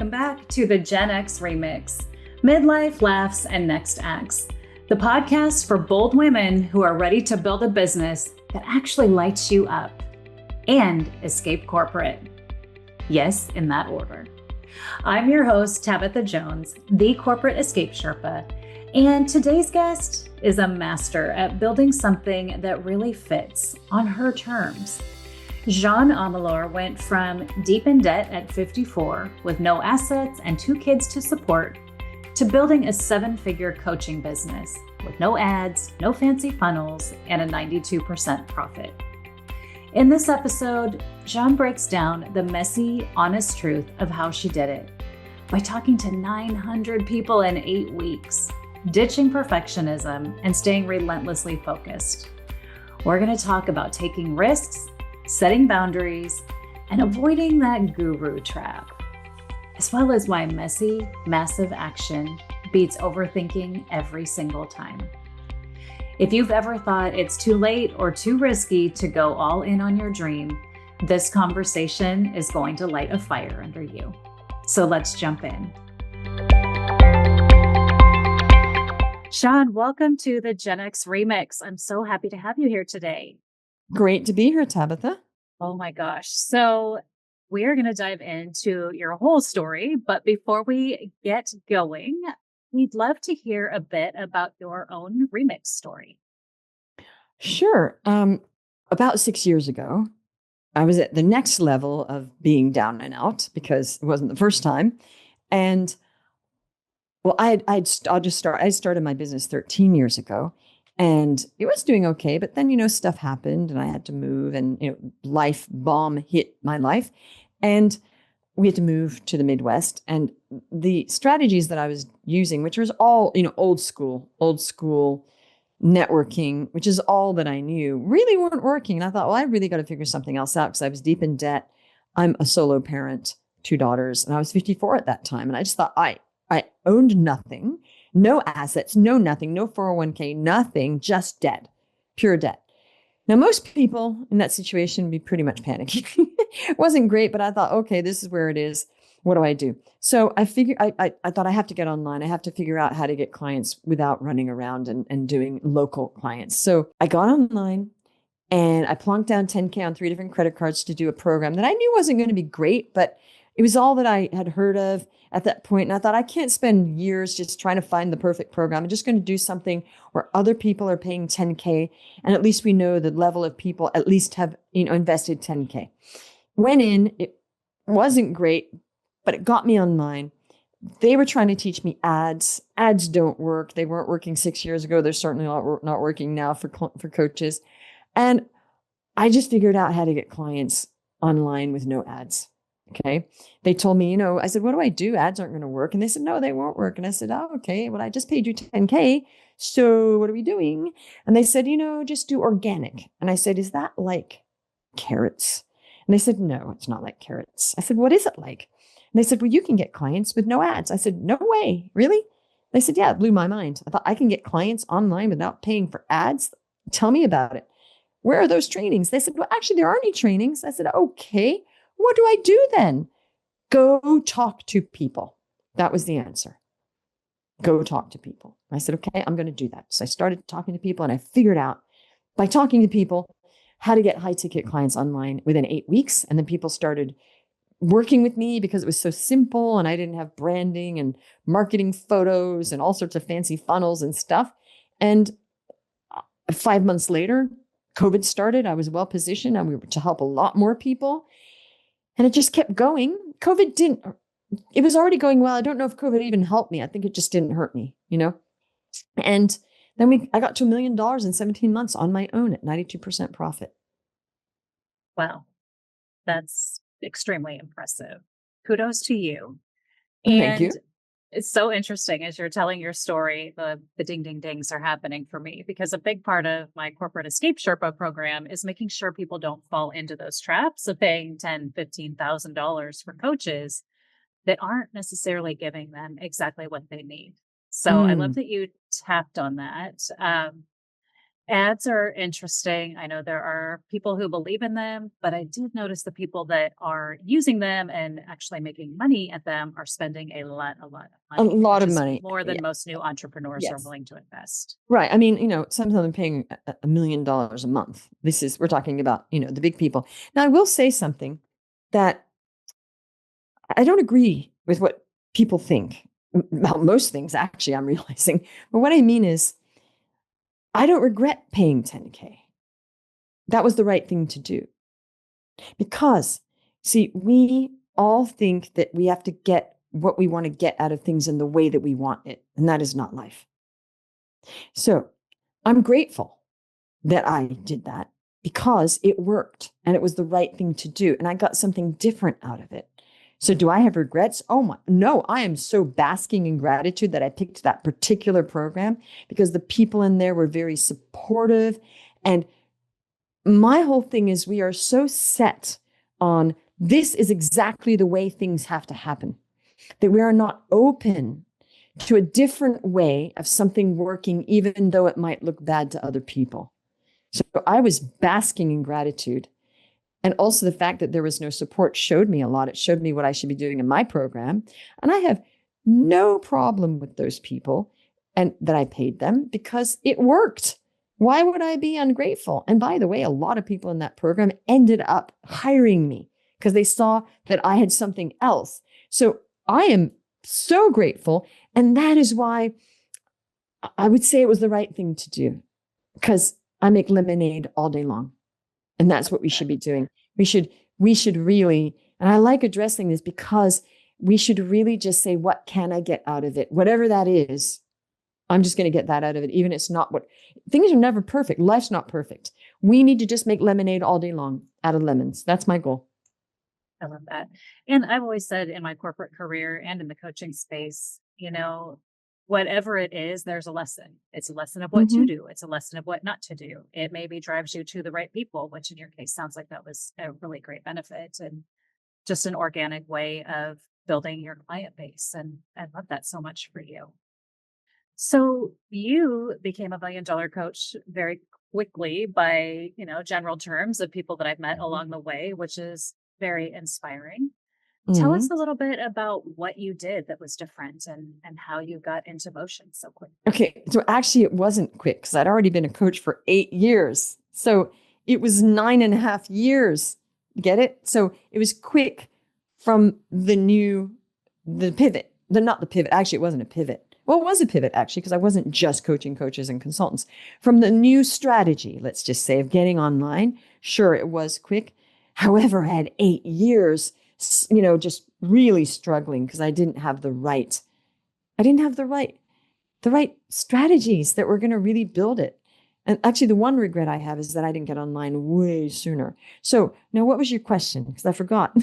welcome back to the Gen X Remix, Midlife Laughs and Next Acts, the podcast for bold women who are ready to build a business that actually lights you up and escape corporate. Yes, in that order. I'm your host, Tabatha Jones, the corporate escape Sherpa, and today's guest is a master at building something that really fits on her terms. Jeanne Omlor went from deep in debt at 54 with no assets and 2 kids to support to building a 7-figure coaching business with no ads, no fancy funnels, and a 92% profit. In this episode, Jeanne breaks down the messy, honest truth of how she did it by talking to 900 people in 8 weeks, ditching perfectionism and staying relentlessly focused. We're going to talk about taking risks, setting boundaries, and avoiding that guru trap, as well as why messy, massive action beats overthinking every single time. If you've ever thought it's too late or too risky to go all in on your dream, this conversation is going to light a fire under you. So let's jump in. Jeanne, welcome to the Gen X Remix. I'm so happy to have you here today. Great to be here, Tabatha. Oh my gosh. So we're going to dive into your whole story. But before we get going, we'd love to hear a bit about your own remix story. Sure. About 6 years ago, I was at the next level of being down and out because it wasn't the first time. And well, I started my business 13 years ago. And it was doing okay, but then, stuff happened and I had to move and, life bomb hit my life. And we had to move to the Midwest. And the strategies that I was using, which was all, old school networking, which is all that I knew, really weren't working. And I thought, well, I really got to figure something else out because I was deep in debt. I'm a solo parent, 2 daughters, and I was 54 at that time. And I just thought I owned nothing. No assets, no nothing, no 401k, nothing, just debt, pure debt. Now, most people in that situation would be pretty much panicking. It wasn't great, but I thought, okay, this is where it is. What do I do? So I figured, I thought I have to get online. I have to figure out how to get clients without running around and doing local clients. So I got online and I plunked down 10K on 3 different credit cards to do a program that I knew wasn't going to be great, but it was all that I had heard of at that point. And I thought I can't spend years just trying to find the perfect program. I'm just going to do something where other people are paying 10K. And at least we know the level of people at least have, invested 10K. Went in, it wasn't great, but it got me online. They were trying to teach me ads. Ads don't work. They weren't working 6 years ago. They're certainly not working now for coaches. And I just figured out how to get clients online with no ads. Okay. They told me, I said, what do I do? Ads aren't going to work. And they said, no, they won't work. And I said, oh, okay. Well, I just paid you 10K. So what are we doing? And they said, just do organic. And I said, is that like carrots? And they said, no, it's not like carrots. I said, what is it like? And they said, well, you can get clients with no ads. I said, no way. Really? They said, yeah, it blew my mind. I thought I can get clients online without paying for ads. Tell me about it. Where are those trainings? They said, well, actually, there aren't any trainings. I said, okay. What do I do then? Go talk to people. That was the answer. Go talk to people. I said, okay, I'm going to do that. So I started talking to people and I figured out by talking to people how to get high ticket clients online within 8 weeks. And then people started working with me because it was so simple and I didn't have branding and marketing photos and all sorts of fancy funnels and stuff. And 5 months later, COVID started. I was well positioned and we were to help a lot more people. And it just kept going. It was already going well. I don't know if COVID even helped me. I think it just didn't hurt me, And then I got to $1 million in 17 months on my own at 92% profit. Wow. That's extremely impressive. Kudos to you. Thank you. It's so interesting as you're telling your story, the ding, ding, dings are happening for me because a big part of my corporate escape Sherpa program is making sure people don't fall into those traps of paying $10,000, $15,000 for coaches that aren't necessarily giving them exactly what they need. So I love that you tapped on that. Ads are interesting. I know there are people who believe in them, but I did notice the people that are using them and actually making money at them are spending a lot of A money, lot which of is money. more Yeah. than most new entrepreneurs are Yes. willing to invest. Right. I mean, some of them are paying $1 million a month. We're talking about, the big people. Now, I will say something that I don't agree with what people think about most things, actually, I'm realizing. But what I mean is, I don't regret paying 10K. That was the right thing to do. Because, see, we all think that we have to get what we want to get out of things in the way that we want it. And that is not life. So I'm grateful that I did that because it worked and it was the right thing to do. And I got something different out of it. So do I have regrets? Oh my, no, I am so basking in gratitude that I picked that particular program because the people in there were very supportive. And my whole thing is we are so set on this is exactly the way things have to happen that we are not open to a different way of something working, even though it might look bad to other people. So I was basking in gratitude. And also the fact that there was no support showed me a lot. It showed me what I should be doing in my program. And I have no problem with those people and that I paid them because it worked. Why would I be ungrateful? And by the way, a lot of people in that program ended up hiring me because they saw that I had something else. So I am so grateful. And that is why I would say it was the right thing to do because I make lemonade all day long. And that's what we should be doing. We should really, and I like addressing this because we should really just say, what can I get out of it? Whatever that is, I'm just going to get that out of it. Even it's not what things are never perfect. Life's not perfect. We need to just make lemonade all day long out of lemons. That's my goal. I love that. And I've always said in my corporate career and in the coaching space, whatever it is, there's a lesson. It's a lesson of what to Mm-hmm. do. It's a lesson of what not to do. It maybe drives you to the right people, which in your case sounds like that was a really great benefit and just an organic way of building your client base. And I love that so much for you. So you became $1 million coach very quickly by, general terms of people that I've met along the way, which is very inspiring. Tell Mm-hmm. us a little bit about what you did that was different and how you got into motion so quickly. Okay. So actually, it wasn't quick because I'd already been a coach for 8 years. So it was 9.5 years. Get it? So it was quick from the pivot. Not the pivot. Actually, it wasn't a pivot. Well, it was a pivot actually, because I wasn't just coaching coaches and consultants. From the new strategy, let's just say, of getting online, sure, it was quick. However, I had 8 years, just really struggling because I didn't have the right strategies that were going to really build it. And actually, the one regret I have is that I didn't get online way sooner. So now what was your question? Because I forgot.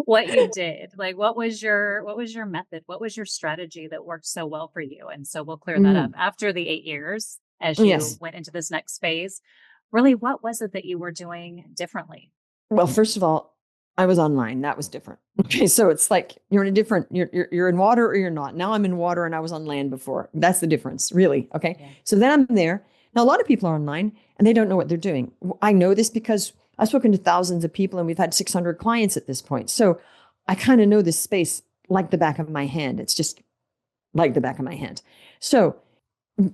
What you did, like what was your method? What was your strategy that worked so well for you? And so we'll clear that up Mm, after the 8 years as you yes. went into this next phase. Really, what was it that you were doing differently? Well, first of all, I was online. That was different. Okay, so it's like you're in water or you're not. Now I'm in water and I was on land before. That's the difference, really. Okay. Yeah. So then I'm there. Now a lot of people are online and they don't know what they're doing. I know this because I've spoken to thousands of people and we've had 600 clients at this point. So I kind of know this space like the back of my hand. It's just like the back of my hand. So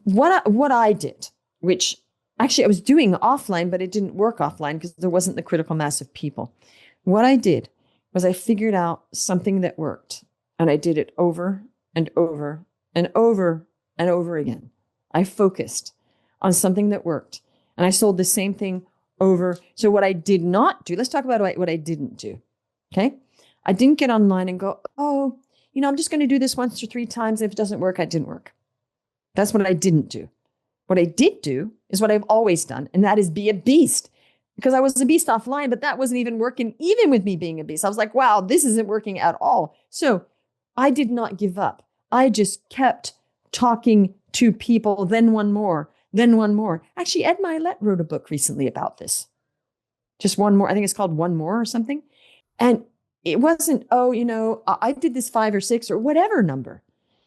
what I did, which actually I was doing offline, but it didn't work offline because there wasn't the critical mass of people. What I did was I figured out something that worked, and I did it over and over and over and over again. I focused on something that worked, and I sold the same thing over. So what I did not do, let's talk about what I didn't do. Okay. I didn't get online and go, oh, I'm just going to do this once or 3 times. If it doesn't work, it didn't work. That's what I didn't do. What I did do is what I've always done, and that is be a beast. Because I was a beast offline, but that wasn't even working, even with me being a beast. I was like, wow, this isn't working at all. So I did not give up. I just kept talking to people, then one more, then one more. Actually, Ed Milet wrote a book recently about this. Just one more. I think it's called One More or something. And it wasn't, oh, I did this 5 or 6 or whatever number.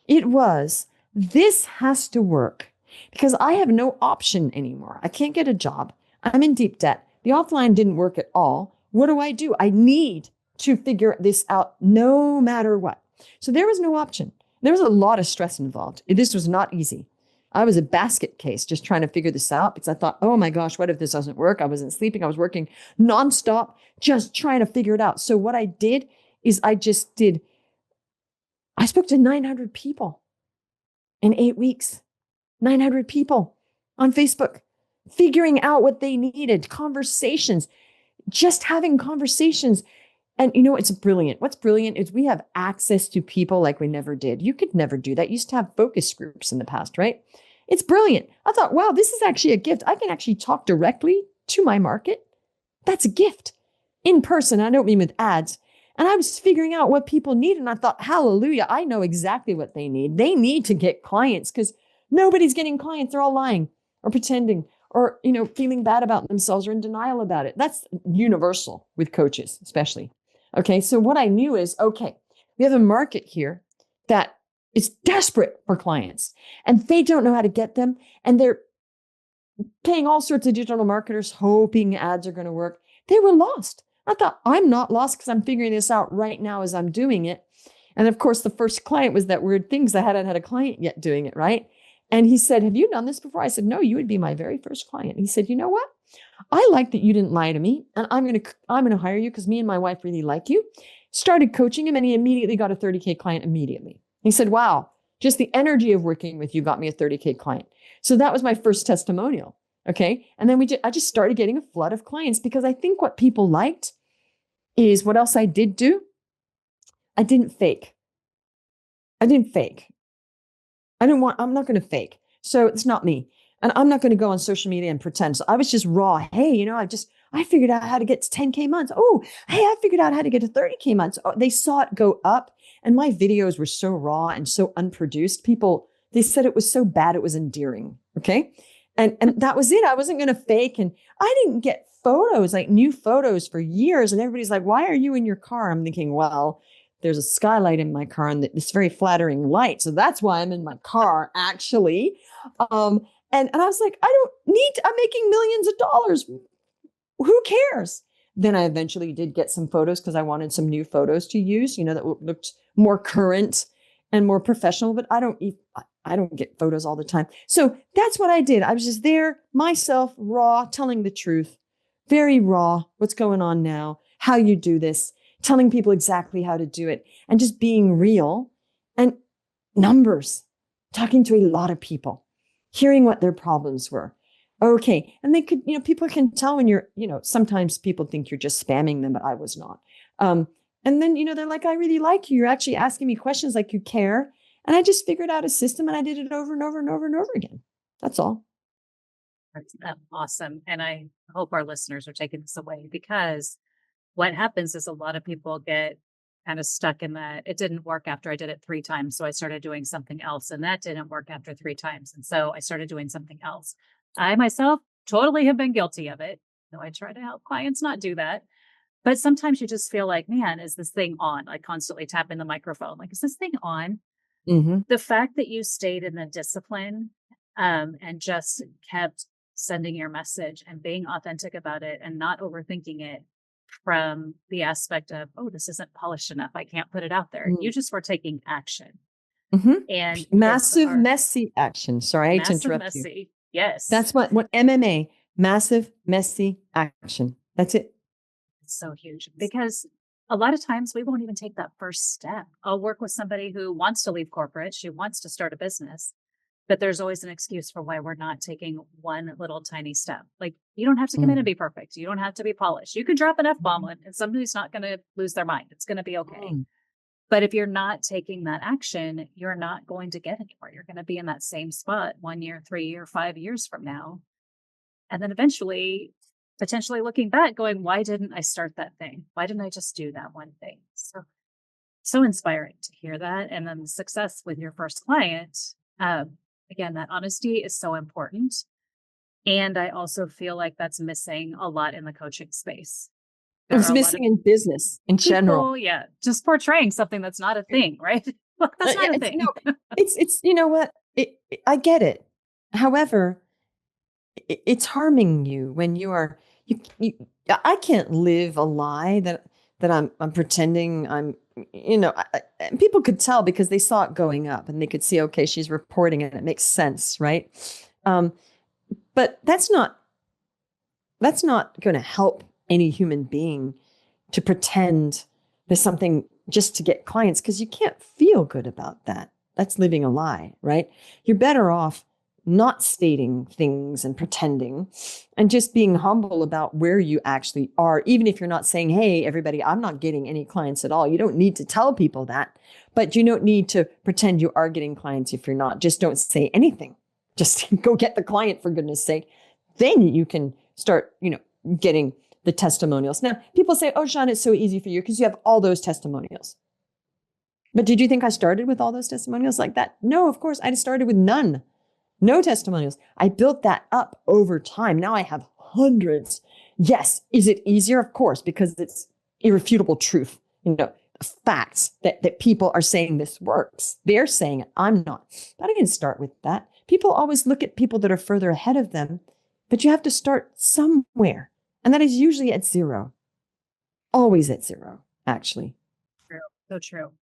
It was, this has to work. because I have no option anymore. I can't get a job. I'm in deep debt. The offline didn't work at all. What do? I need to figure this out no matter what. So there was no option. There was a lot of stress involved. This was not easy. I was a basket case just trying to figure this out because I thought, oh my gosh, what if this doesn't work? I wasn't sleeping. I was working nonstop, just trying to figure it out. So what I did is I spoke to 900 people in 8 weeks, 900 people on Facebook, figuring out what they needed, conversations, just having conversations. And you know, it's brilliant. What's brilliant is we have access to people like we never did. You could never do that. You used to have focus groups in the past, right? It's brilliant. I thought, wow, this is actually a gift. I can actually talk directly to my market. That's a gift in person. I don't mean with ads. And I was figuring out what people need. And I thought, hallelujah, I know exactly what they need. They need to get clients because nobody's getting clients. They're all lying or pretending or, you know, feeling bad about themselves or in denial about it. That's universal with coaches, especially. Okay. So what I knew is, okay, we have a market here that is desperate for clients and they don't know how to get them. And they're paying all sorts of digital marketers, hoping ads are going to work. They were lost. I thought, I'm not lost because I'm figuring this out right now as I'm doing it. And of course, the first client was that weird thing because I hadn't had a client yet doing it, right? And he said, have you done this before? I said, no, you would be my very first client. He said, you know what? I like that you didn't lie to me and I'm going to hire you because me and my wife really like you. Started coaching him and he immediately got a 30K client immediately. He said, wow, just the energy of working with you got me a 30K client. So that was my first testimonial. Okay. And then I just started getting a flood of clients because I think what people liked is what else I did do. I didn't fake. I'm not going to fake. So it's not me. And I'm not going to go on social media and pretend. So I was just raw. Hey, you know, I figured out how to get to 10K months. Oh, hey, I figured out how to get to 30K months. Oh, they saw it go up. And my videos were so raw and so unproduced. They said it was so bad, it was endearing. Okay. And that was it. I wasn't going to fake. And I didn't get photos, like new photos for years. And everybody's like, why are you in your car? I'm thinking, well, there's a skylight in my car and this very flattering light. So that's why I'm in my car, actually. And I was like, I'm making millions of dollars. Who cares? Then I eventually did get some photos because I wanted some new photos to use, you know, that looked more current and more professional, but I don't get photos all the time. So that's what I did. I was just there myself, raw, telling the truth, very raw. What's going on now? How you do this, telling people exactly how to do it and just being real and numbers, talking to a lot of people, hearing what their problems were. Okay. And they could, you know, people can tell when you're, you know, sometimes people think you're just spamming them, but I was not. And then, you know, they're like, I really like you. You're actually asking me questions like you care. And I just figured out a system and I did it over and over and over and over again. That's all. That's awesome. And I hope our listeners are taking this away because what happens is a lot of people get kind of stuck in that it didn't work after I did it 3 times. So I started doing something else and that didn't work after 3 times. And so I started doing something else. I myself totally have been guilty of it. So I try to help clients not do that. But sometimes you just feel like, man, is this thing on? I constantly tap in the microphone. Like, is this thing on? Mm-hmm. The fact that you stayed in the discipline and just kept sending your message and being authentic about it and not overthinking it from the aspect of, oh, this isn't polished enough. I can't put it out there. Mm-hmm. You just were taking action. Mm-hmm. And massive, messy action. Sorry, I hate to interrupt messy. you. Yes. That's what MMA, massive, messy action. That's it. It's so huge because a lot of times we won't even take that first step. I'll work with somebody who wants to leave corporate. She wants to start a business, but there's always an excuse for why we're not taking one little tiny step. Like you don't have to come in and be perfect. You don't have to be polished. You can drop an F-bomb and somebody's not going to lose their mind. It's going to be okay. But if you're not taking that action, you're not going to get anywhere. You're going to be in that same spot 1 year, 3 year, 5 years from now. And then eventually, potentially looking back, going, why didn't I start that thing? Why didn't I just do that one thing? So inspiring to hear that. And then the success with your first client. Again, that honesty is so important. And I also feel like that's missing a lot in the coaching space. It's missing in business in general. Yeah. Just portraying something that's not a thing, right? Look, that's not a thing. It's you know what? I get it. However, it's harming you when you are you I can't live a lie that I'm pretending I'm and people could tell because they saw it going up and they could see, okay, she's reporting it. It makes sense, right? Um, but that's not going to help any human being to pretend there's something just to get clients, because you can't feel good about that. That's living a lie, right? You're better off not stating things and pretending and just being humble about where you actually are, even if you're not saying, hey, everybody, I'm not getting any clients at all. You don't need to tell people that, but you don't need to pretend you are getting clients if you're not. Just don't say anything. Just go get the client, for goodness sake. Then you can start, getting the testimonials. Now, people say, oh, Jeanne, it's so easy for you because you have all those testimonials. But did you think I started with all those testimonials like that? No, of course. I started with none. No testimonials. I built that up over time. Now I have hundreds. Yes. Is it easier? Of course, because it's irrefutable truth. Facts that people are saying this works. They're saying it. I'm not. But I didn't start with that. People always look at people that are further ahead of them, but you have to start somewhere. And that is usually at zero. Always at zero, actually. True. So true.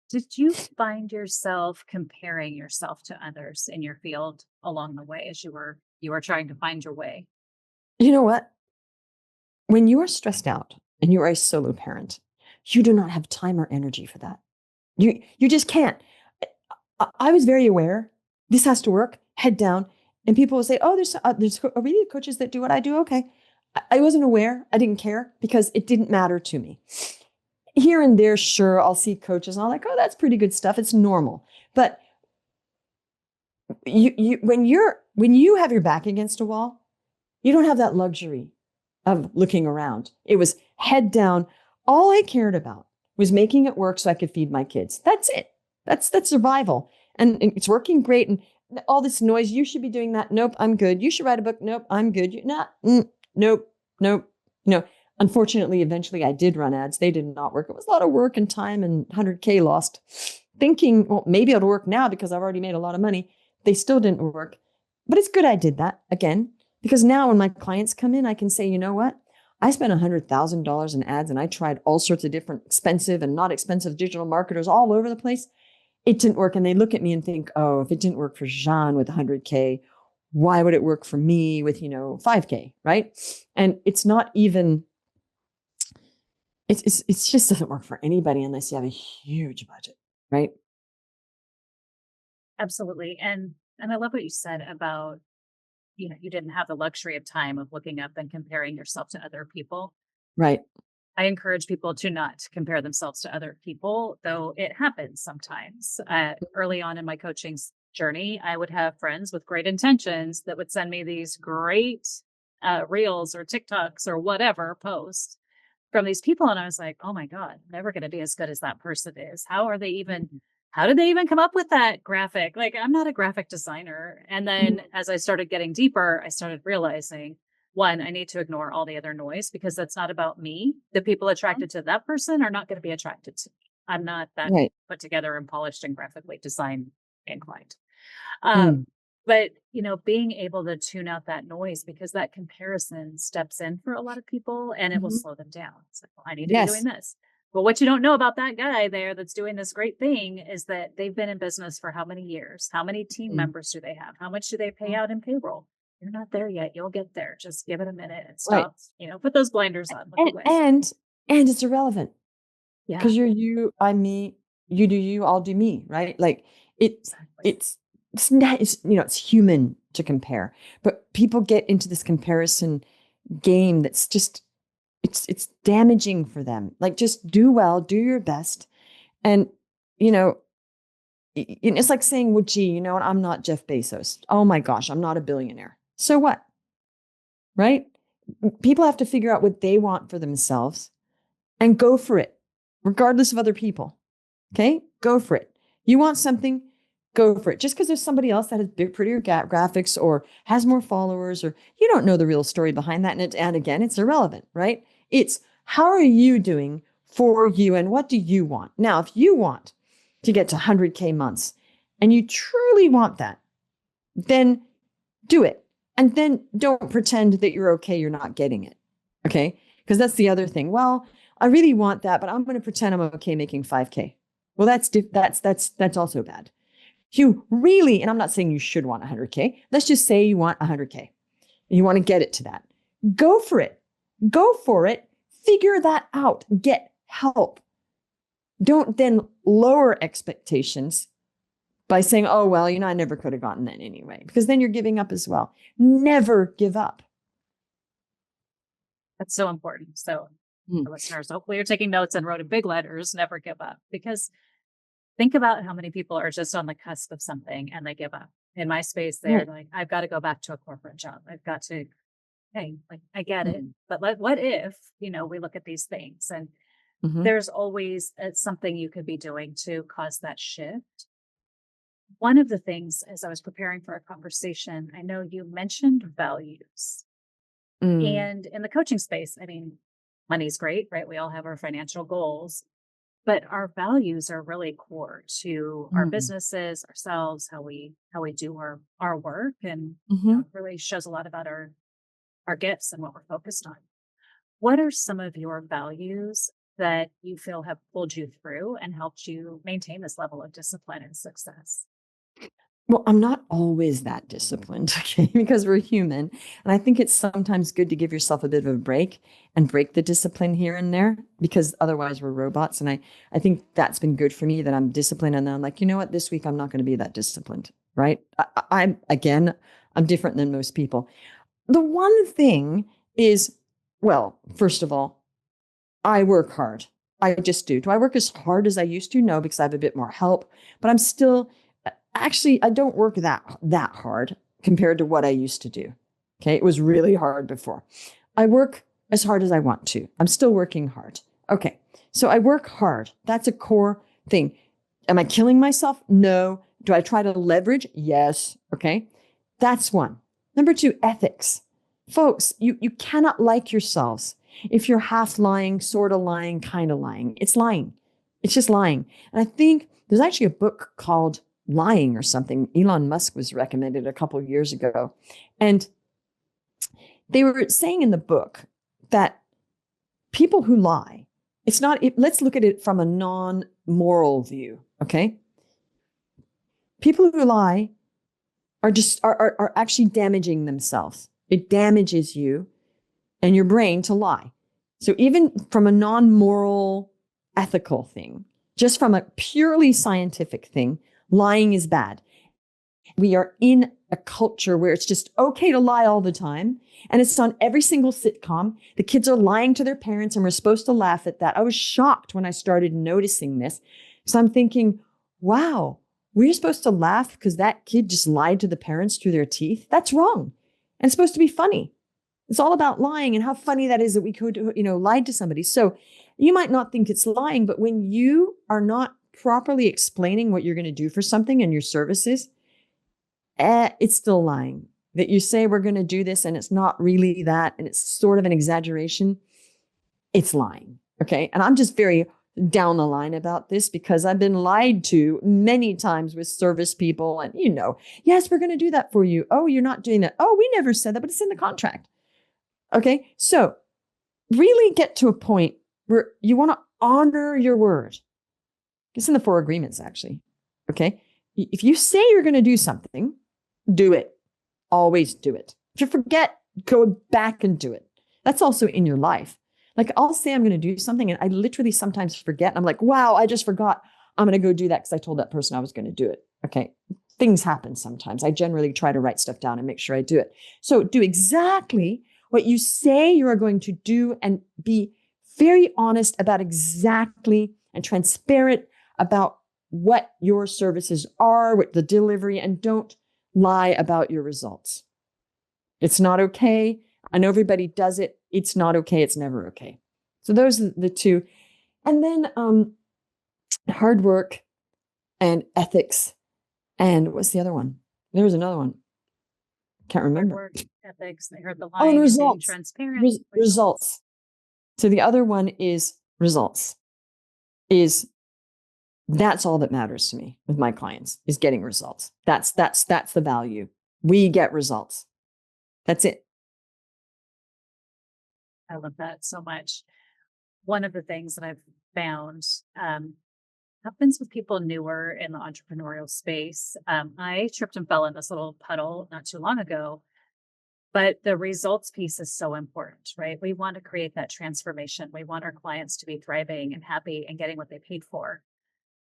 Did you find yourself comparing yourself to others in your field along the way as you were trying to find your way? You know what? When you are stressed out and you are a solo parent, you do not have time or energy for that. You just can't. I was very aware. This has to work. Head down. And people will say, "Oh, there's really coaches that do what I do." Okay, I wasn't aware. I didn't care because it didn't matter to me. Here and there, sure, I'll see coaches and I'm like, "Oh, that's pretty good stuff. It's normal." But when you have your back against a wall, you don't have that luxury of looking around. It was head down. All I cared about was making it work so I could feed my kids. That's it. That's survival. And it's working great. And all this noise, you should be doing that. Nope, I'm good. You should write a book. Nope, I'm good. You're not. Nope, nope. Unfortunately, eventually I did run ads. They did not work. It was a lot of work and time and 100K lost. Thinking, well, maybe it'll work now because I've already made a lot of money. They still didn't work. But it's good I did that again, because now when my clients come in, I can say, you know what? I spent $100,000 in ads and I tried all sorts of different expensive and not expensive digital marketers all over the place. It didn't work. And they look at me and think, oh, if it didn't work for Jeanne with 100K, why would it work for me with, 5K, right? And it's not even, it's just doesn't work for anybody unless you have a huge budget, right? Absolutely. And I love what you said about, you didn't have the luxury of time of looking up and comparing yourself to other people. Right. I encourage people to not compare themselves to other people, though it happens sometimes. Early on in my coaching journey, I would have friends with great intentions that would send me these great reels or TikToks or whatever posts from these people. And I was like, oh my God, I'm never going to be as good as that person is. How did they even come up with that graphic? Like, I'm not a graphic designer. And then as I started getting deeper, I stared realizing, one, I need to ignore all the other noise because that's not about me. The people attracted to that person are not going to be attracted to me. I'm not that Right. put together and polished and graphically design inclined. Mm. But, being able to tune out that noise, because that comparison steps in for a lot of people and it will slow them down. It's like, well, I need to be doing Yes. this. But what you don't know about that guy there that's doing this great thing is that they've been in business for how many years? How many team members do they have? How much do they pay out in payroll? You're not there yet. You'll get there. Just give it a minute and Right. stop, put those blinders on. Look away. And it's irrelevant Yeah, because you're you, I'm me, you do you, I'll do me, right? Like exactly. it's not, it's human to compare, but people get into this comparison game that's just, it's damaging for them. Like, just do well, do your best. And, it's like saying, well, gee, what? I'm not Jeff Bezos. Oh my gosh, I'm not a billionaire. So what? Right? People have to figure out what they want for themselves and go for it, regardless of other people. Okay? Go for it. You want something, go for it. Just because there's somebody else that has prettier graphics or has more followers, or you don't know the real story behind that. And again, it's irrelevant, right? It's how are you doing for you and what do you want? Now, if you want to get to 100K months and you truly want that, then Do it. And then don't pretend that you're okay, you're not getting it. Okay? Because that's the other thing. Well, I really want that, but I'm going to pretend I'm okay making 5K. Well, that's also bad. You really, and I'm not saying you should want 100K. Let's just say you want 100K. You want to get it to that. Go for it. Go for it. Figure that out. Get help. Don't then lower expectations by saying, oh, well, I never could have gotten that anyway, because then you're giving up as well. Never give up. That's so important. So listeners, hopefully you're taking notes and wrote in big letters, never give up, because think about how many people are just on the cusp of something and they give up. In my space, they're like, I've got to go back to a corporate job. I've got to, hey, like, I get it. But what if, we look at these things and there's always something you could be doing to cause that shift. One of the things, as I was preparing for a conversation, I know you mentioned values. And in the coaching space, I mean, money's great, right? We all have our financial goals, but our values are really core to our businesses, ourselves, how we do our work, and it really shows a lot about our gifts and what we're focused on. What are some of your values that you feel have pulled you through and helped you maintain this level of discipline and success? Well, I'm not always that disciplined, okay, because we're human. And I think it's sometimes good to give yourself a bit of a break and break the discipline here and there, because otherwise we're robots. And I think that's been good for me, that I'm disciplined. And then I'm like, you know what, this week I'm not going to be that disciplined, right? I'm different than most people. The one thing is, well, first of all, I work hard. I just do. Do I work as hard as I used to? No, because I have a bit more help, but I'm still, actually, I don't work that hard compared to what I used to do. Okay. It was really hard before. I work as hard as I want to. I'm still working hard. Okay. So I work hard. That's a core thing. Am I killing myself? No. Do I try to leverage? Yes. Okay. That's one. Number two, ethics. Folks, you cannot like yourselves if you're half lying, sort of lying, kind of lying. It's lying. It's just lying. And I think there's actually a book called Lying or something. Elon Musk was recommended a couple of years ago. And they were saying in the book that people who lie, let's look at it from a non-moral view. Okay. People who lie are actually damaging themselves. It damages you and your brain to lie. So even from a non-moral, ethical thing, just from a purely scientific thing, lying is bad. We are in a culture where it's just okay to lie all the time. And it's on every single sitcom. The kids are lying to their parents and we're supposed to laugh at that. I was shocked when I started noticing this. So I'm thinking, wow, we're supposed to laugh because that kid just lied to the parents through their teeth? That's wrong. And it's supposed to be funny. It's all about lying and how funny that is that we could, lied to somebody. So you might not think it's lying, but when you are not properly explaining what you're going to do for something and your services, it's still lying. That you say we're going to do this and it's not really that, and it's sort of an exaggeration, it's lying. Okay. And I'm just very down the line about this because I've been lied to many times with service people and, yes, we're going to do that for you. Oh, you're not doing that. Oh, we never said that, but it's in the contract. Okay. So really get to a point where you want to honor your word. It's in the 4 agreements, actually. Okay. If you say you're going to do something, do it. Always do it. If you forget, go back and do it. That's also in your life. Like I'll say I'm going to do something and I literally sometimes forget. I'm like, wow, I just forgot. I'm going to go do that because I told that person I was going to do it. Okay. Things happen sometimes. I generally try to write stuff down and make sure I do it. So do exactly what you say you are going to do and be very honest about exactly and transparent about what your services are, what the delivery, and don't lie about your results. It's not okay. I know everybody does it. It's not okay. It's never okay. So those are the 2. And then hard work and ethics. And what's the other one? There was another one. Can't remember. Hard work, ethics. I heard the lying and being transparent. Results. So the other one is results. That's all that matters to me with my clients is getting results. That's the value. We get results. That's it. I love that so much. One of the things that I've found happens with people newer in the entrepreneurial space. I tripped and fell in this little puddle not too long ago, but the results piece is so important, right? We want to create that transformation. We want our clients to be thriving and happy and getting what they paid for.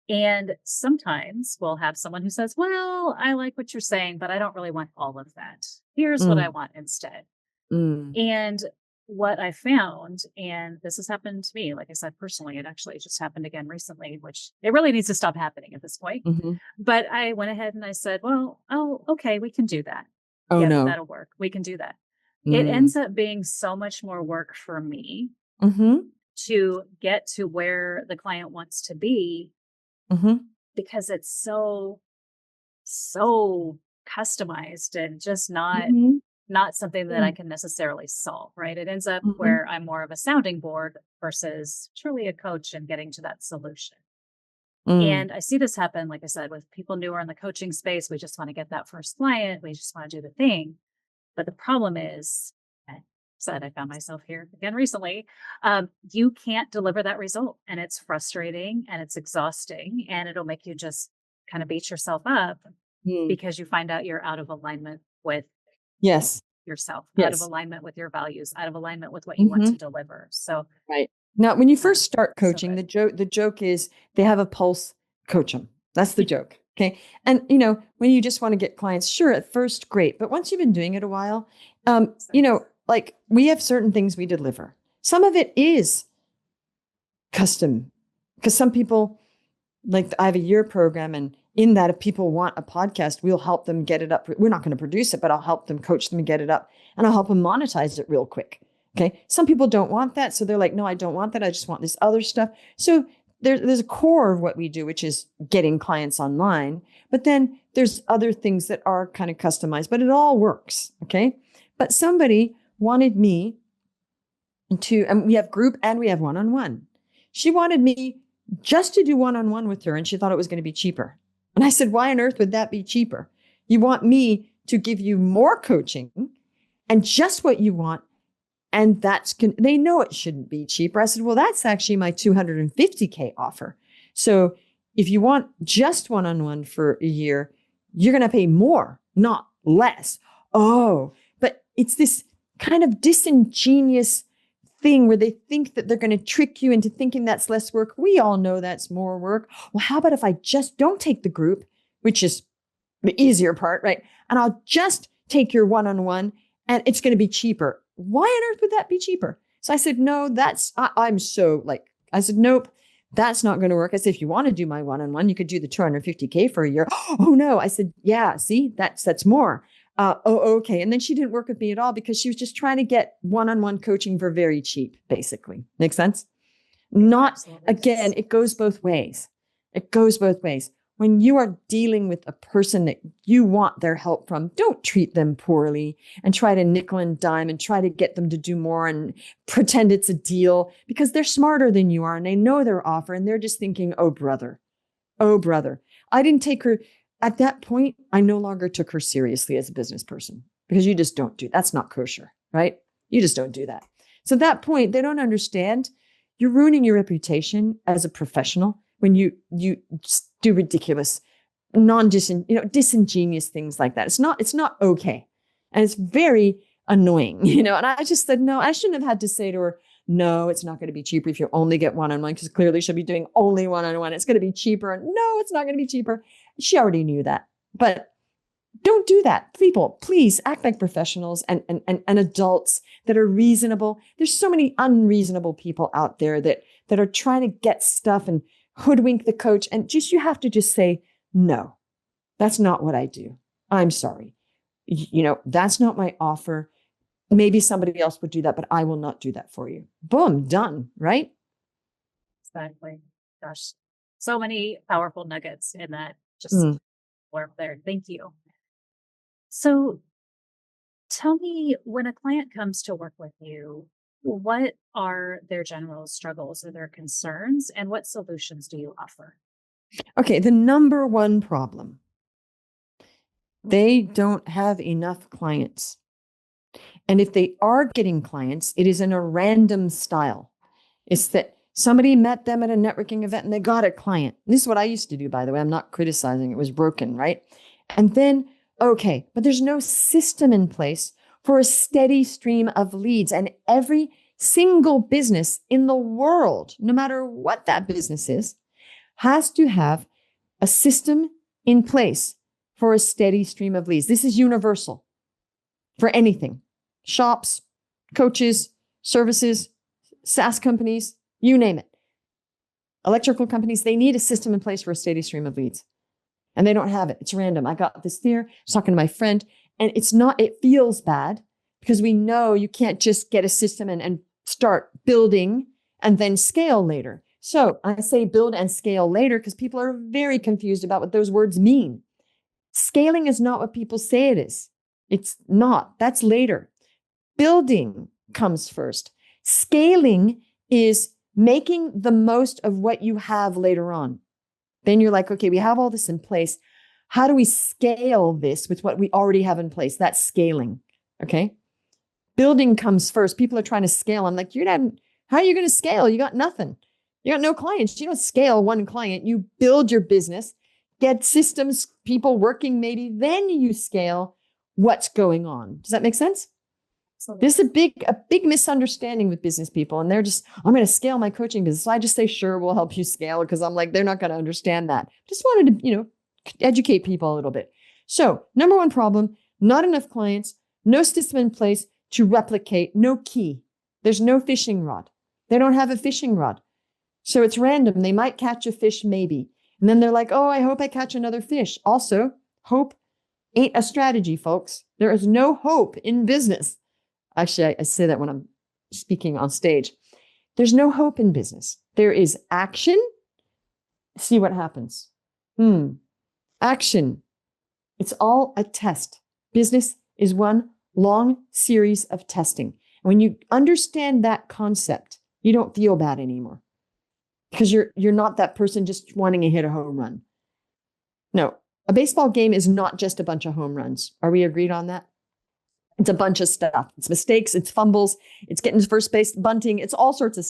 And sometimes we'll have someone who says, well, I like what you're saying, but I don't really want all of that. Here's what I Mm, want instead. mm, And what I found, and this has happened to me, like I said, personally, it actually just happened again recently, which it really needs to stop happening at this point. mhm. But I went ahead and I said, well, oh, okay, we can do that. Oh Yep, no. that'll work. We can do that. It Mm, ends up being so much more work for me mhm, to get to where the client wants to be mhm, because it's so customized and just mhm, not something that I mm, can necessarily solve, right? It ends up mhm, where I'm more of a sounding board versus truly a coach and getting to that solution. mm, And I see this happen, like I said, with people newer in the coaching space. We just want to get that first client. We just want to do the thing. But the problem is, I said I found myself here again recently. You can't deliver that result. And it's frustrating and it's exhausting. And it'll make you just kind of beat yourself up mm. because you find out you're out of alignment with Yes. yourself, out of Yes. alignment with your values, out of alignment with what you want to Mhm. deliver. So, Right. Now, when you uh, first start so coaching, good. the joke is they have a pulse, coach them. That's the joke. Okay. And when you just want to get clients, sure, at first, great. But once you've been doing it a while, like we have certain things we deliver. Some of it is custom because some people, like I have a year program, and in that, if people want a podcast, we'll help them get it up. We're not going to produce it, but I'll help them coach them and get it up, and I'll help them monetize it real quick. Okay. Some people don't want that. So they're like, no, I don't want that. I just want this other stuff. So there's a core of what we do, which is getting clients online. But then there's other things that are kind of customized, but it all works. Okay. But somebody wanted me and we have group and we have one-on-one. She wanted me just to do one-on-one with her, and she thought it was going to be cheaper. And I said, why on earth would that be cheaper? You want me to give you more coaching and just what you want. And they know it shouldn't be cheaper. I said, well, that's actually my 250K offer. So if you want just one-on-one for a year, you're going to pay more, not less. Oh, but it's this kind of disingenuous thing where they think that they're going to trick you into thinking that's less work. We all know that's more work. Well, how about if I just don't take the group, which is the easier part, right? And I'll just take your one-on-one and it's going to be cheaper. Why on earth would that be cheaper? So I said, no, I'm so like, I said, nope, that's not going to work. I said, if you want to do my one-on-one, you could do the 250K for a year. Oh no. I said, yeah, see, that's more. Oh, okay. And then she didn't work with me at all because she was just trying to get one-on-one coaching for very cheap, basically. Make sense? It Not, absolutely again, does. it goes both ways. It goes both ways. When you are dealing with a person that you want their help from, don't treat them poorly and try to nickel and dime and try to get them to do more and pretend it's a deal because they're smarter than you are and they know their offer and they're just thinking, oh, brother, oh, brother. I didn't take her at that point. I no longer took her seriously as a business person because you just don't do that's not kosher, right? You just don't do that. So at that point, they don't understand. You're ruining your reputation as a professional when you do ridiculous, disingenuous things like that. It's not okay. And it's very annoying, And I just said, no, I shouldn't have had to say to her, no, it's not going to be cheaper if you only get one-on-one because clearly she'll be doing only one-on-one. It's going to be cheaper. And no, it's not going to be cheaper. She already knew that. But don't do that. People, please act like professionals and adults that are reasonable. There's so many unreasonable people out there that are trying to get stuff and hoodwink the coach. And you have to just say, no, that's not what I do. I'm sorry. That's not my offer. Maybe somebody else would do that, but I will not do that for you. Boom, done, right? Exactly. Gosh, so many powerful nuggets in that just Mm. blurb there. Thank you. So tell me, when a client comes to work with you, what are their general struggles or their concerns, and what solutions do you offer? Okay, the number one problem They don't have enough clients. And if they are getting clients, it is in a random style. It's that somebody met them at a networking event and they got a client. And this is what I used to do, by the way. I'm not criticizing. It was broken, right? And then, okay, but there's no system in place for a steady stream of leads. And every single business in the world, no matter what that business is, has to have a system in place for a steady stream of leads. This is universal for anything. Shops, coaches, services, SaaS companies, you name it. Electrical companies, they need a system in place for a steady stream of leads. And they don't have it. It's random. I got this there. I was talking to my friend, and it feels bad because we know you can't just get a system and start building and then scale later. So I say build and scale later because people are very confused about what those words mean. Scaling is not what people say it is. It's not. That's later. Building comes first. Scaling is making the most of what you have later on. Then you're like, okay, we have all this in place. How do we scale this with what we already have in place? That's scaling. Okay. Building comes first. People are trying to scale. I'm like, how are you going to scale? You got nothing. You got no clients. You don't scale one client. You build your business, get systems, people working maybe, then you scale what's going on. Does that make sense? This is a big misunderstanding with business people. And they're just, I'm going to scale my coaching business. So I just say, sure, we'll help you scale. Because I'm like, they're not going to understand that. Just wanted to, educate people a little bit. So number one problem, not enough clients, no system in place to replicate, no key. There's no fishing rod. They don't have a fishing rod. So it's random. They might catch a fish, maybe. And then they're like, oh, I hope I catch another fish. Also, hope ain't a strategy, folks. There is no hope in business. Actually, I say that when I'm speaking on stage. There's no hope in business. There is action. See what happens. Action. It's all a test. Business is one long series of testing. When you understand that concept, you don't feel bad anymore because you're not that person just wanting to hit a home run. No, a baseball game is not just a bunch of home runs. Are we agreed on that? It's a bunch of stuff. It's mistakes, it's fumbles, it's getting to first base, bunting, it's all sorts of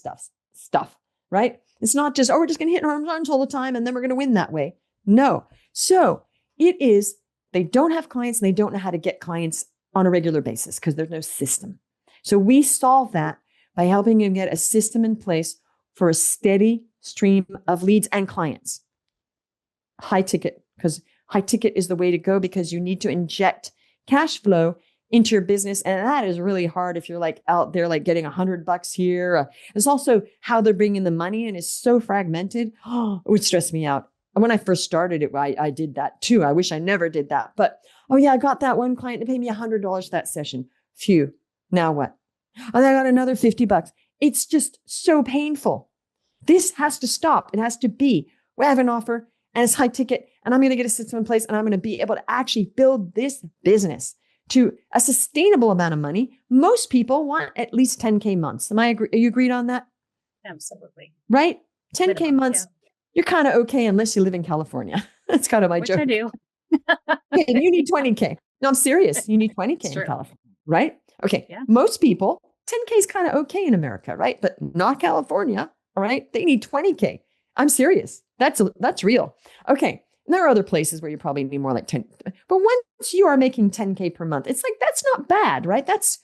stuff, right? It's not just, we're just going to hit home runs all the time and then we're going to win that way. No. So it is, they don't have clients and they don't know how to get clients on a regular basis because there's no system. So we solve that by helping them get a system in place for a steady stream of leads and clients. High ticket, because high ticket is the way to go because you need to inject cash flow into your business. And that is really hard if you're like out there, like getting $100 here. It's also how they're bringing the money and it's so fragmented. Oh, it would stress me out. And when I first started it, I did that too. I wish I never did that. But, oh yeah, I got that one client to pay me $100 that session. Phew. Now what? And I got another $50. It's just so painful. This has to stop. It has to be, we have an offer and it's high ticket and I'm going to get a system in place and I'm going to be able to actually build this business to a sustainable amount of money. Most people want at least 10K months. Are you agreed on that? Absolutely. Right? 10K months. Yeah. You're kind of okay unless you live in California. That's kind of my joke. I do. Okay, and you need 20K. No, I'm serious. You need 20K in California, right? Okay. Yeah. Most people, 10K is kind of okay in America, right? But not California. All right. They need 20K. I'm serious. That's real. Okay. And there are other places where you probably need more like 10. But once you are making 10K per month, it's like, that's not bad, right? That's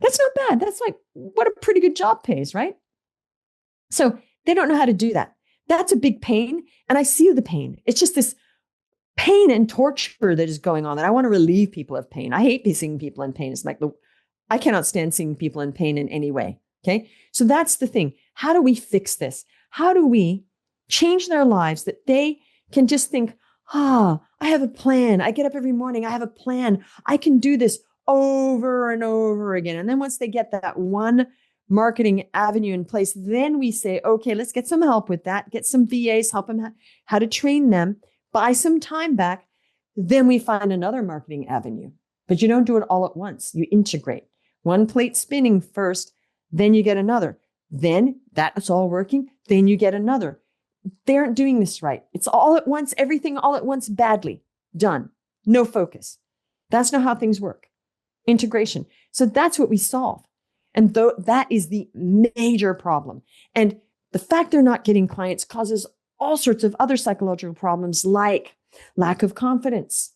not bad. That's like what a pretty good job pays, right? So they don't know how to do that. That's a big pain. And I see the pain. It's just this pain and torture that is going on that I want to relieve people of pain. I hate seeing people in pain. It's like I cannot stand seeing people in pain in any way. Okay. So that's the thing. How do we fix this? How do we change their lives that they can just think, I have a plan. I get up every morning. I have a plan. I can do this over and over again. And then once they get that one marketing avenue in place, then we say, okay, let's get some help with that. Get some VAs, help them how to train them, buy some time back. Then we find another marketing avenue. But you don't do it all at once. You integrate one plate spinning first, then you get another. Then that's all working. Then you get another. They aren't doing this right. It's all at once, everything all at once, badly done. no focus. That's not how things work. Integration. So that's what we solve. And though that is the major problem. And the fact they're not getting clients causes all sorts of other psychological problems like lack of confidence.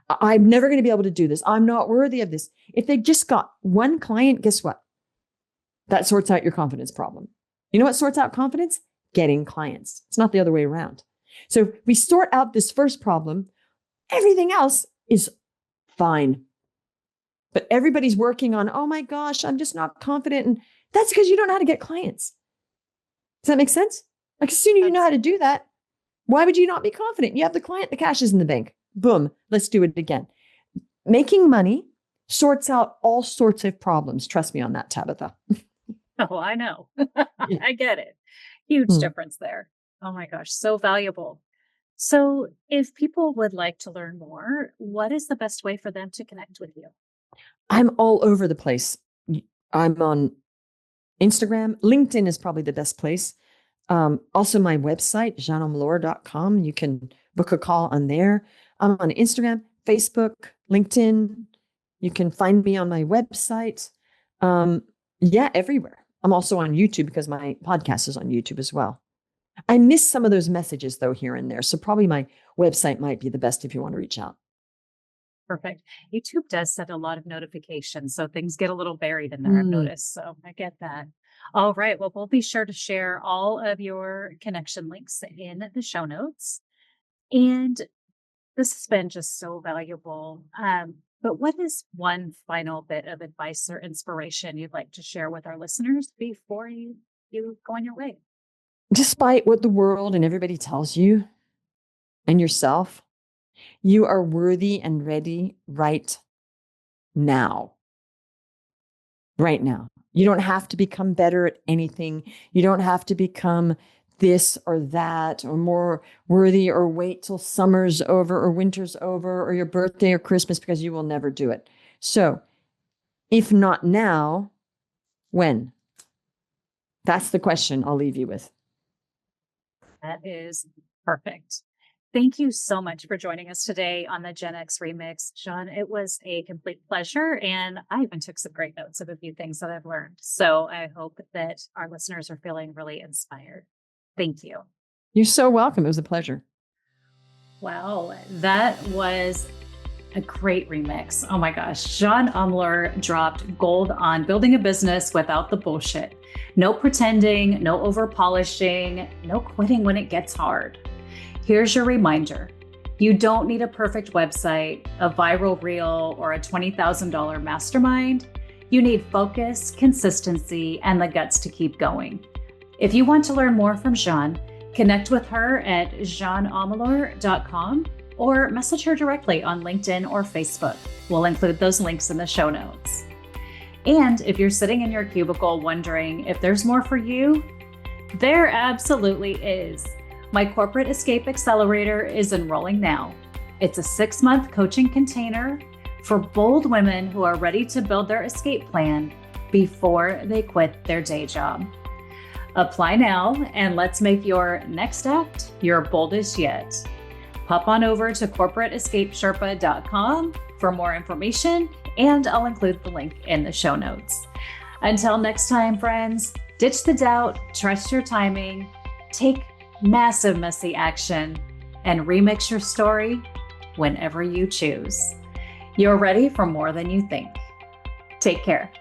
I'm never going to be able to do this. I'm not worthy of this. If they just got one client, guess what? That sorts out your confidence problem. You know what sorts out confidence? Getting clients. It's not the other way around. So if we sort out this first problem, everything else is fine. But everybody's working on, oh my gosh, I'm just not confident. And that's because you don't know how to get clients. Does that make sense? Like as soon as you know how to do that, why would you not be confident? You have the client, the cash is in the bank. Boom, let's do it again. Making money sorts out all sorts of problems. Trust me on that, Tabatha. Oh, I know. I get it. Huge difference there. Oh my gosh, so valuable. So if people would like to learn more, what is the best way for them to connect with you? I'm all over the place. I'm on Instagram. LinkedIn is probably the best place. Also my website, jeanneomlor.com. You can book a call on there. I'm on Instagram, Facebook, LinkedIn. You can find me on my website. Everywhere. I'm also on YouTube because my podcast is on YouTube as well. I miss some of those messages though here and there. So probably my website might be the best if you want to reach out. Perfect. YouTube does send a lot of notifications, so things get a little buried in there, I've noticed. So I get that. All right. Well, we'll be sure to share all of your connection links in the show notes. And this has been just so valuable. But what is one final bit of advice or inspiration you'd like to share with our listeners before you go on your way? Despite what the world and everybody tells you and yourself, you are worthy and ready right now. Right now. You don't have to become better at anything. You don't have to become this or that or more worthy or wait till summer's over or winter's over or your birthday or Christmas because you will never do it. So if not now, when? That's the question I'll leave you with. That is perfect. Thank you so much for joining us today on the Gen X Remix. Jeanne, it was a complete pleasure. And I even took some great notes of a few things that I've learned. So I hope that our listeners are feeling really inspired. Thank you. You're so welcome. It was a pleasure. Wow, that was a great remix. Oh my gosh. Jeanne Omlor dropped gold on building a business without the bullshit. No pretending, no over polishing, no quitting when it gets hard. Here's your reminder. You don't need a perfect website, a viral reel, or a $20,000 mastermind. You need focus, consistency, and the guts to keep going. If you want to learn more from Jeanne, connect with her at jeanneomlor.com or message her directly on LinkedIn or Facebook. We'll include those links in the show notes. And if you're sitting in your cubicle wondering if there's more for you, there absolutely is. My Corporate Escape Accelerator is enrolling now. It's a 6-month coaching container for bold women who are ready to build their escape plan before they quit their day job. Apply now and let's make your next act your boldest yet. Pop on over to corporateescapesherpa.com for more information, and I'll include the link in the show notes. Until next time, friends, ditch the doubt, trust your timing, take massive messy action, and remix your story whenever you choose. You're ready for more than you think. Take care.